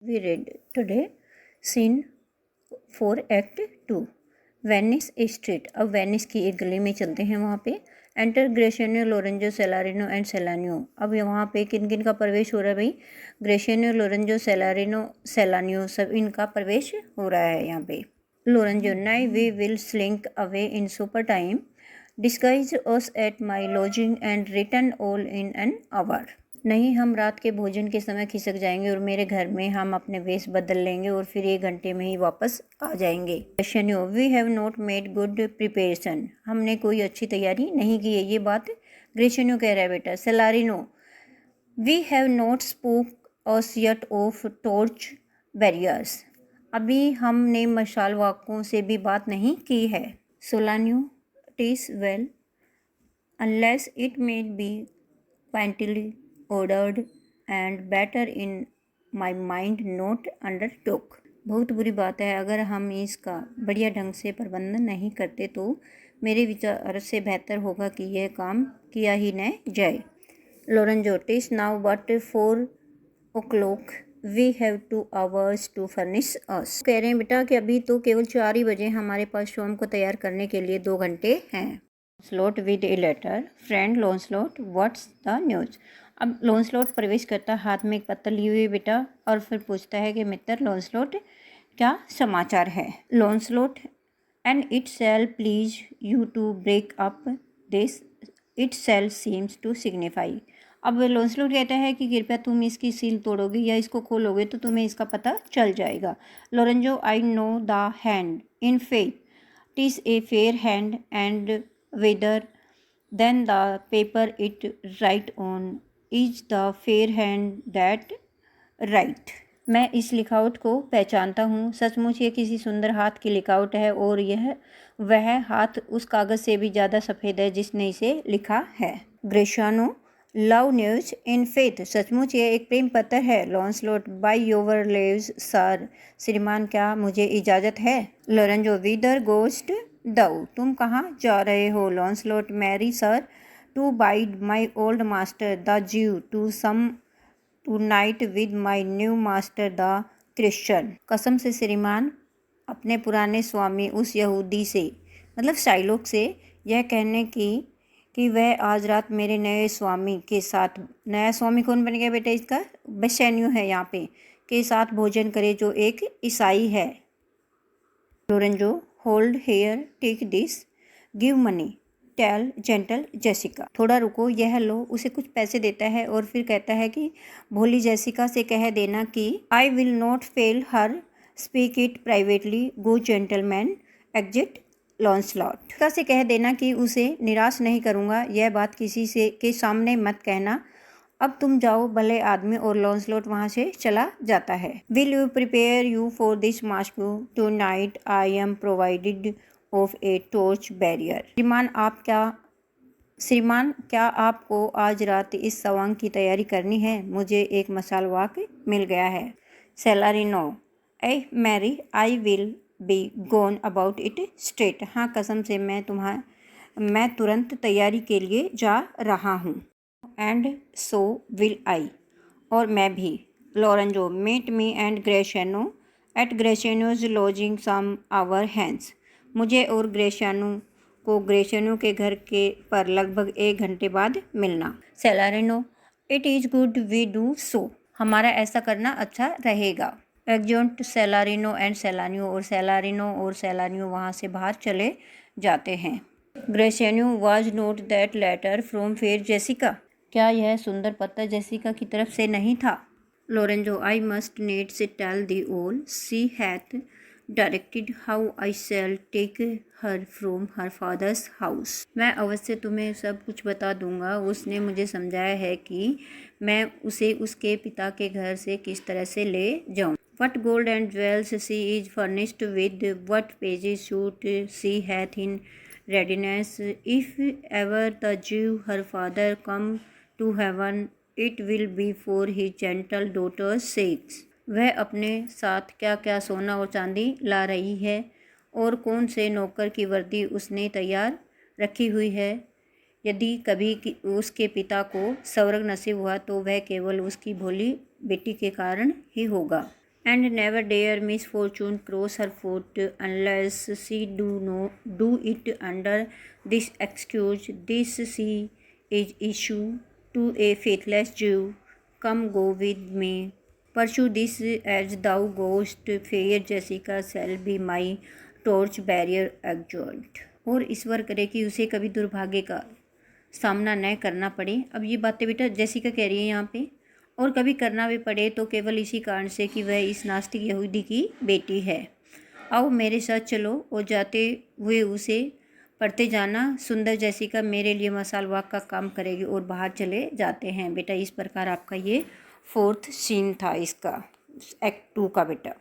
We read today scene 4 Act 2 Venice street. अब Venice की एक गली में चलते हैं। वहाँ पे एंटर ग्रेशियनो, लोरेंजो, सेलारिनो एंड सेलानियो। अब वहाँ पे किन किन का प्रवेश हो रहा है भाई? ग्रेशियनो, लोरेंजो, सेलारिनो, सेलानियो, सब इनका प्रवेश हो रहा है यहाँ पे। Lorenzo, now we will slink away in supper time, disguise us at my lodging and return all in an hour. नहीं, हम रात के भोजन के समय खिसक जाएंगे और मेरे घर में हम अपने वेश बदल लेंगे और फिर 1 घंटे में ही वापस आ जाएंगे। Gratiano, we have not made good preparation. हमने कोई अच्छी तैयारी नहीं की है। ये बात ग्रेशियनो कह रहा है बेटा। Salarino, we have not spoke us yet of torch bearers. अभी हमने मशाल वाकों से भी बात नहीं की है। सोलानियो, टीस well unless it may be क्वांटिली ordered and better in my mind not undertook। बहुत बुरी बात है, अगर हम इसका बढ़िया ढंग से प्रबंधन नहीं करते तो मेरे विचार से बेहतर होगा कि यह काम किया ही न जाए। Lorenzo, TISS now but 4 o'clock, we have 2 hours to furnish अस। कह रहे हैं बेटा कि अभी तो केवल 4 ही बजे, हमारे पास शॉम को तैयार करने के लिए 2 घंटे हैं। Launcelot with a letter, friend Launcelot what's the news. अब लॉन्सलॉट प्रवेश करता, हाथ में एक पत्र लिए हुए बेटा, और फिर पूछता है कि मित्र लॉन्सलॉट क्या समाचार है। Launcelot, and it shall please you to break up this, it shall seems to signify. अब लॉन्सलॉट कहता है कि कृपया तुम इसकी सील तोड़ोगे या इसको खोलोगे तो तुम्हें इसका पता चल जाएगा। Lorenzo, I know the hand in faith, TISS a fair hand and weather then the paper it right on is the fair hand that right. मैं इस लिखावट को पहचानता हूँ, सचमुच ये किसी सुंदर हाथ की लिखावट है और यह वह हाथ उस कागज़ से भी ज़्यादा सफ़ेद है जिसने इसे लिखा है। ग्रेशियनो, लव न्यूज इन फेथ, सचमुच ये एक प्रेम पत्र है। लॉन्सलॉट, बाय योर लीव्स सर, श्रीमान क्या मुझे इजाज़त है। लोरेंजो, विदर गोस्ट दाउ, तुम कहाँ जा रहे हो। Launcelot, marry sir, to bid my old master the Jew to sup tonight with my new master the Christian. कसम से श्रीमान, अपने पुराने स्वामी उस यहूदी से, मतलब शाइलोक से, यह कहने की कि वह आज रात मेरे नए स्वामी के साथ, नया स्वामी कौन बन गया बेटा इसका? बेसैन्यू है यहाँ पे, के साथ भोजन करे जो एक ईसाई है। Lorenzo, hold here, take this, give money, tell gentle Jessica. थोड़ा रुको, यह लो। उसे कुछ पैसे देता है और फिर कहता है कि भोली जेसिका से कह देना कि I will not fail her, speak it privately, go gentlemen, exit Launcelot. से कह देना कि उसे निराश नहीं करूँगा, यह बात किसी से के सामने मत कहना। अब तुम जाओ भले आदमी। और लॉन्सलॉट वहाँ से चला जाता है। Will you prepare you for this mask tonight, I am provided of a torchbearer. श्रीमान क्या आपको आज रात इस सवांग की तैयारी करनी है? मुझे एक मशाल वाक मिल गया है। Salarino, ay marry, I will be gone about it straight. हाँ, कसम से मैं तुरंत तैयारी के लिए जा रहा हूँ। एंड सो विल आई, और मैं भी। Lorenzo, meet me and Gratiano at Gratiano's lodging some hour hence. मुझे और ग्रेशियनो के घर के पर लगभग 1 घंटे बाद मिलना। Salarino, it is good we do so. हमारा ऐसा करना अच्छा रहेगा। एग्जॉन्ट सेलारिनो एंड सेलानियो, और सेलानियो वहाँ से बाहर चले जाते हैं। Gratiano, was not that letter from fair Jessica. क्या यह सुंदर पत्र जेसिका की तरफ से नहीं था? Lorenzo, I must needs tell thee all, she hath directed how I shall take her from her father's house. मैं अवश्य तुम्हें सब कुछ बता दूंगा। उसने मुझे समझाया है कि मैं उसे उसके पिता के घर से किस तरह से ले जाऊं। What gold and jewels she is furnished with, what pages should she hath in readiness, if ever the Jew her father come to heaven, it will be for his gentle daughter's sakes। वह अपने साथ क्या क्या सोना और चांदी ला रही है और कौन से नौकर की वर्दी उसने तैयार रखी हुई है। यदि कभी उसके पिता को स्वर्ग नसीब हुआ तो वह केवल उसकी भोली बेटी के कारण ही होगा। and never dare misfortune cross her foot unless she do it under this excuse. This she is issue to a faithless Jew. Come go with me. Pursue this as thou goest. Fair Jessica shall be my torch barrier exalt. और ईश्वर करे कि उसे कभी दुर्भाग्य का सामना न करना पड़े। अब ये बातें बेटा जेसिका कह रही है यहाँ पे, और कभी करना भी पड़े तो केवल इसी कारण से कि वह इस नास्तिक यहूदी की बेटी है। आओ मेरे साथ चलो, और जाते हुए उसे पढ़ते जाना। सुंदर जेसिका मेरे लिए मसाल वाक का काम करेगी, और बाहर चले जाते हैं। बेटा इस प्रकार आपका ये 4th सीन था इसका, एक्ट 2 का बेटा।